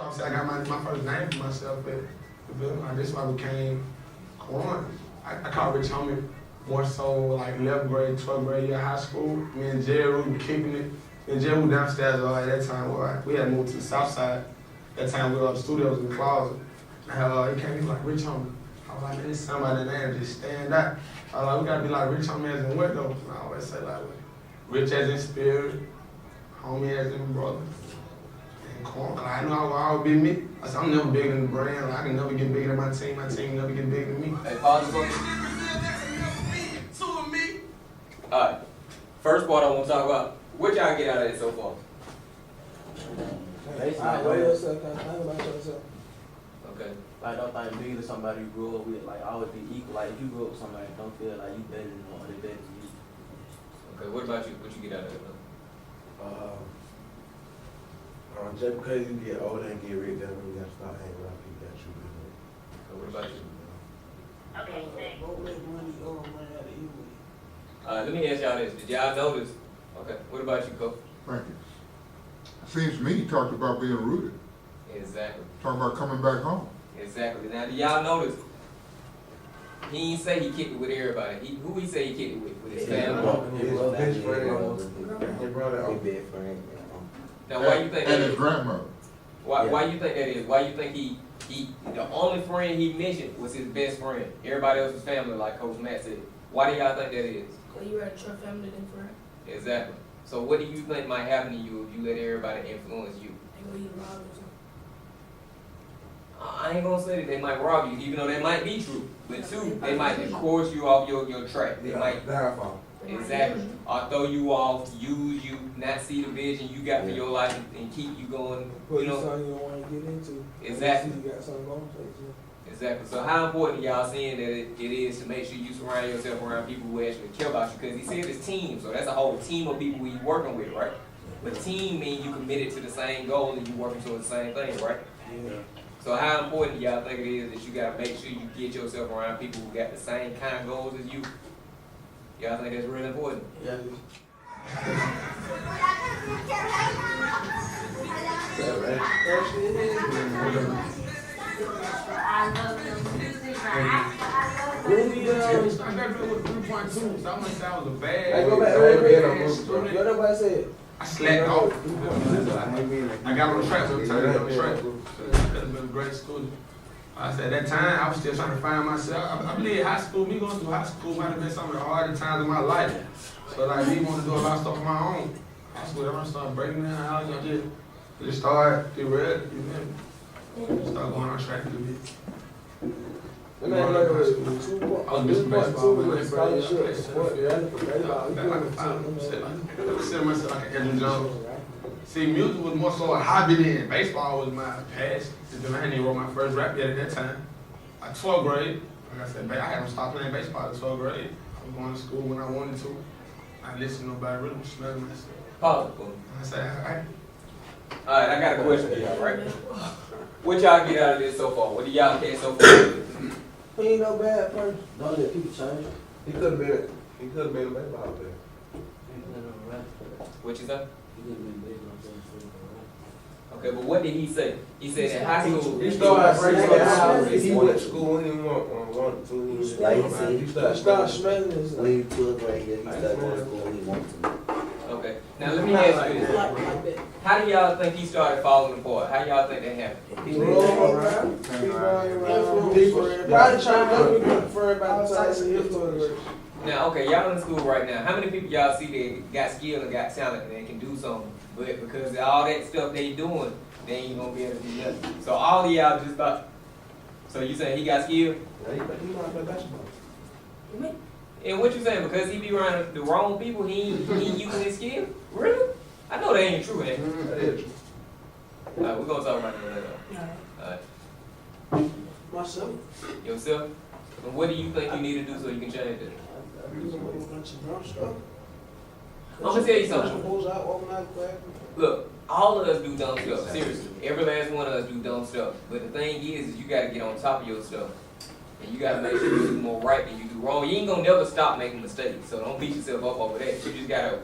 obviously I got my first name for myself, but this is why I became Quan. I called Rich Homie more so like 11th grade, 12th grade year high school. Me and Jerry were kicking it. And Jerry was downstairs at that time. We had moved to the south side. That time the studio was in the closet. He came in like Rich Homie. I was like, man, this somebody name just stand out. I was like, we gotta be like Rich Homie as in what though? And I always say like, Rich as in spirit, Homie as in brother. Like, I know I will always be me. I said, I'm never bigger than the brand. Like, I can never get bigger than my team never get bigger than me. Hey, pause for me. Alright. First part I want to talk about, what y'all get out of it so far? Okay. Like, don't think big to somebody you grew up with. Like, always be equal. Like, if you grew up with somebody, don't feel like you better than them or they better than you. Okay, what about you? What you get out of it, though? Just because you get older and get rich, doesn't mean you gotta start hanging around people that you do. Okay, what about you? Okay, thanks. Let me ask y'all this. Did y'all notice? Okay, what about you, Cole? Thank you. Seems to me he talked about being rooted. Exactly. Talking about coming back home. Exactly. Now, do y'all notice? He ain't say he kicked it with everybody. Who he say he kicked it with? With his family? His friend, his brother, his best friend. Now, why you think that And his is? grandmother. Why you think that is? Why you think he the only friend he mentioned was his best friend? Everybody else was family, like Coach Matt said. Why do y'all think that is? Because you rather trust family than friend. Exactly. So what do you think might happen to you if you let everybody influence you? They go eat rob or something. I ain't gonna say that they might rob you, even though that might be true. But two, they might course you off your track. They might downfall. exactly or throw you off, use you, not see the vision you got for your life and keep you going. You know something you don't want to get into. exactly. You got something going for you. Exactly. So how important y'all seeing that it is to make sure you surround yourself around people who actually care about you? Because he said it's team, so that's a whole team of people you working with, right? But team means you committed to the same goal and you working towards the same thing, right? Yeah. So how important do y'all think it is that you gotta make sure you get yourself around people who got the same kind of goals as you? Y'all think that's really important? Yeah. I love the music, I graduated with 3.2, so I'm gonna say I was a bad. Hey, go back student. What nobody said? I slacked off. I got on the track, so I turned on the track. I could have been a great student. I said at that time, I was still trying to find myself. I believe high school, me going through high school might have been some of the hardest times of my life. So like me wanting to do a lot of stuff on my own. High school, everyone started breaking down houses. I just started to read, start going on track a little bit. I was missing basketball, but I consider myself like an Edwin Jones. See, music was more so a hobby then. Baseball was my passion. I hadn't even wrote my first rap yet at that time. Like 12th grade, like I said, I hadn't stopped playing baseball at 12th grade. I was going to school when I wanted to. I didn't listen to nobody, really was smelling myself. Pause. I said, Alright, I got a question for y'all, right? What y'all get out of this so far? What do y'all get so far? He ain't no bad person. Don't let people change. He could have been a baseball player. What you say? He could have been big on things. Okay, but what did he say? He said in high school. He started breaking down. He went to school and he wanted to. He was Like he said, he He started smelling this. when he was 12th grade, he started going to school when he wanted to. Okay, now let me ask you this. Like that. How do y'all think he started falling apart? How y'all think that happened? He rolled around. He rolled around. Probably trying to make me prefer about the size of his toilet. Now, okay, y'all in school right now. How many people y'all see that got skill and got talent and they can do something, but because of all that stuff they doing, they ain't gonna be able to do nothing. So all of y'all just about. So you saying he got skill? Yeah, he know how to play basketball. And what you saying? Because he be around the wrong people, he ain't using his skill? Really? I know that ain't true, man. That is true. Alright, we're gonna talk about that later. Alright. Myself. Yourself? And what do you think you need to do so you can change that? I'm gonna tell you something. something. Look, all of us do dumb stuff. Seriously, every last one of us do dumb stuff. But the thing is you gotta get on top of your stuff, and you gotta make sure you do more right than you do wrong. You ain't gonna never stop making mistakes, so don't beat yourself up over that. You just gotta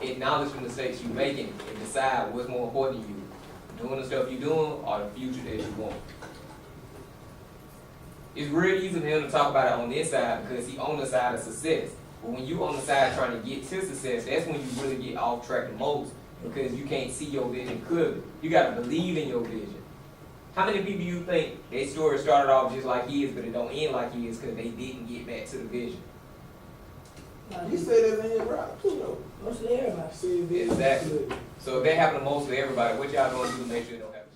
acknowledge the mistakes you're making and decide what's more important to you. doing the stuff you're doing, or the future that you want. It's real easy for him to talk about it on this side because he on the side of success. But when you on the side trying to get to success, that's when you really get off track the most because you can't see your vision clearly. You gotta believe in your vision. How many people you think their story started off just like his, but it don't end like his because they didn't get back to the vision? He said that in his rap too, though. Mostly everybody. See, Exactly. So if that happened to most of everybody, what y'all gonna do to make sure it don't happen?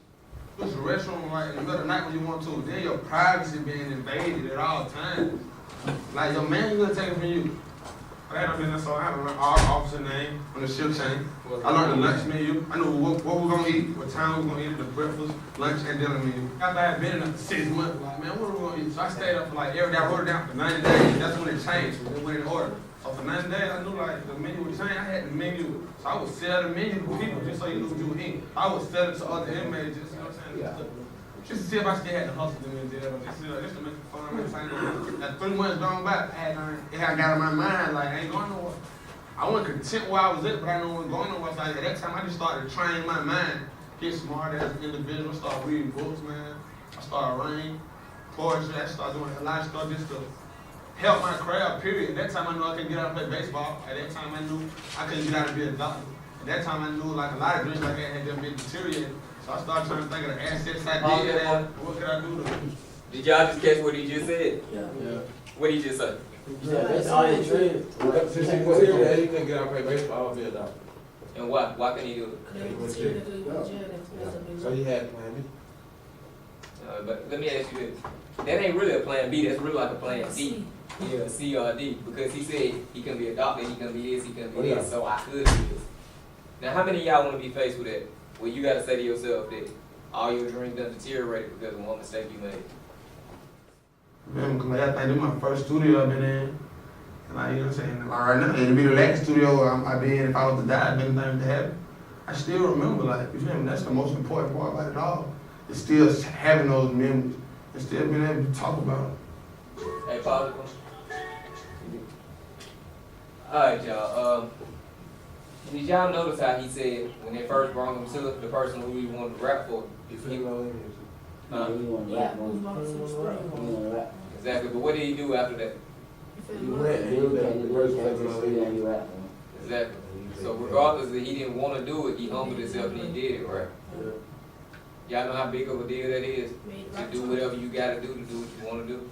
Push the restroom right in the middle of the night when you want to. Then your privacy being invaded at all times. Like your man gonna take it from you. I had a business, so I had to learn our officer name on the shift chain. I learned the lunch menu. I knew what we gonna eat, what time we gonna eat, the breakfast, lunch, and dinner menu. After I had been in there for 6 months, like, man, what are we gonna eat? So I stayed up for like every day. I wrote it down for 90 days. That's when it changed. It went in order. So for 90 days, I knew like the menu would change. I had the menu. So I would sell the menu to people just so you knew what you were eating. I would sell it to other inmates, just, you know what I'm saying? Just to see if I still had the hustle in me, just to make it fun, entertaining. Now 3 months gone by, it had got in my mind, like, I ain't going nowhere. I wasn't content where I was at, but I know I wasn't going nowhere. So at that time, I just started training my mind, get smart as an individual, start reading books, man. I started writing, poetry, I started doing a lot of stuff just to help my craft, period. At that time, I knew I couldn't get out and play baseball. At that time, I knew I couldn't get out and be a doctor. At that time, I knew like a lot of dreams like that had just been deteriorated. So I started trying to think of the assets I did and what could I do to Did y'all just catch what he just said? Yeah. What he just said? Yeah, that's all his dream. Since he was here, he couldn't get out and play baseball, I would be a doctor. And why? Why couldn't he do it? They was scared to go to jail. They was a big So he had plan B. But let me ask you this. That ain't really a plan B, that's really like a plan D. Yeah, C or D. Because he said he can be a doctor, he can be this, he can be this, so I could do this. Now how many of y'all want to be faced with that? Where you gotta say to yourself that all your dreams done deteriorated because of one mistake you made. Man, cause I think this is my first studio I've been in. And like, you know what I'm saying? Like right now, it'd be the last studio I've been in if I was to die, if anything to happen. I still remember, like, you feel me? That's the most important part about it all. It's still having those memories and still being able to talk about it. Hey, pause it. Alright, y'all. Did y'all notice how he said when they first brought him to the person who he wanted to rap for? He feel no image. Huh? Yeah, who's going to the story? Exactly, but what did he do after that? He went and he was the first place on the Exactly. So regardless that he didn't want to do it, he humbled himself and he did it, right? Y'all know how big of a deal that is? To do whatever you gotta do to do what you want to do?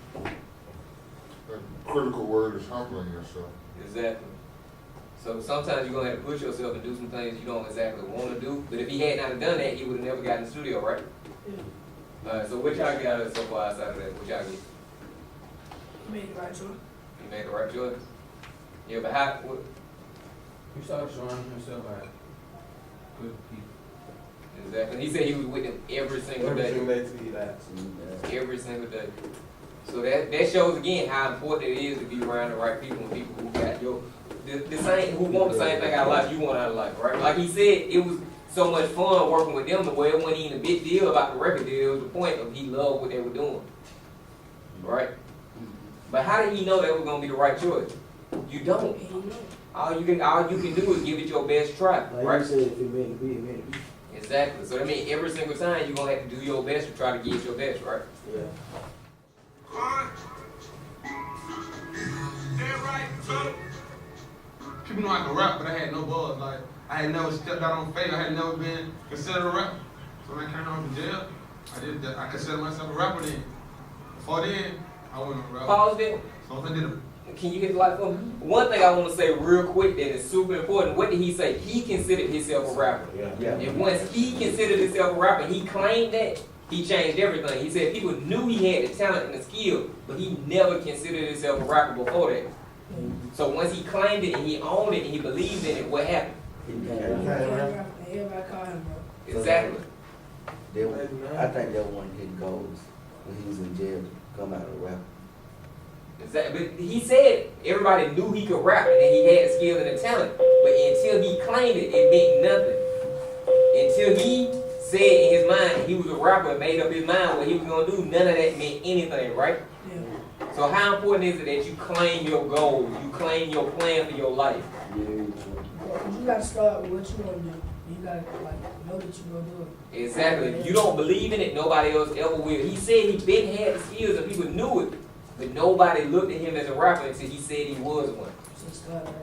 The critical word is humbling yourself. Exactly. So sometimes you're gonna have to push yourself and do some things you don't exactly want to do. But if he had not done that, he would have never gotten in the studio, right? Alright, so what y'all get out of it so far outside of that? What y'all get? You made the right choice. You made the right choice? Yeah, but how, what, He started showing himself like good people. exactly. He said he was with them every single day. Everything they see that. Every single day. So that shows again how important it is to be around the right people and people who got the same, who want the same thing out of life you want out of life, right? Like he said, it was so much fun working with them to where it wasn't even a big deal about the record deal. It was the point of he loved what they were doing, right? But how did he know that was gonna be the right choice? You don't. And you know. All you can do is give it your best try, Like right? you said, if it meant to be, it meant to be. Exactly. So that means every single time you're gonna have to do your best to try to give your best, right? Yeah. People know I can rap, but I had no buzz. Like, I had never stepped out on stage. I had never been considered a rapper. So when I came home from jail, I considered myself a rapper then. Before then, I wasn't a rapper. Pause there. So if I did a Can you hit the light for me? One thing I want to say real quick that is super important. What did he say? He considered himself a rapper. Yeah. And once he considered himself a rapper, he claimed that, he changed everything. He said people knew he had the talent and the skill, but he never considered himself a rapper before that. So once he claimed it and he owned it and he believed in it, what happened? Everybody call him, bro. Exactly. I think that was one of his goals when he was in jail to come out a rapper. Exactly. But he said everybody knew he could rap and that he had the skill and the talent. But until he claimed it, it meant nothing. Until he said in his mind he was a rapper and made up his mind what he was gonna do, none of that meant anything, right? Yeah. So how important is it that you claim your goals, you claim your plan for your life? You gotta start with what you want to do. You gotta like know that you're gonna do it. Exactly. If you don't believe in it, nobody else ever will. He said he been had the skills and people knew it, but nobody looked at him as a rapper until he said he was one. So start right.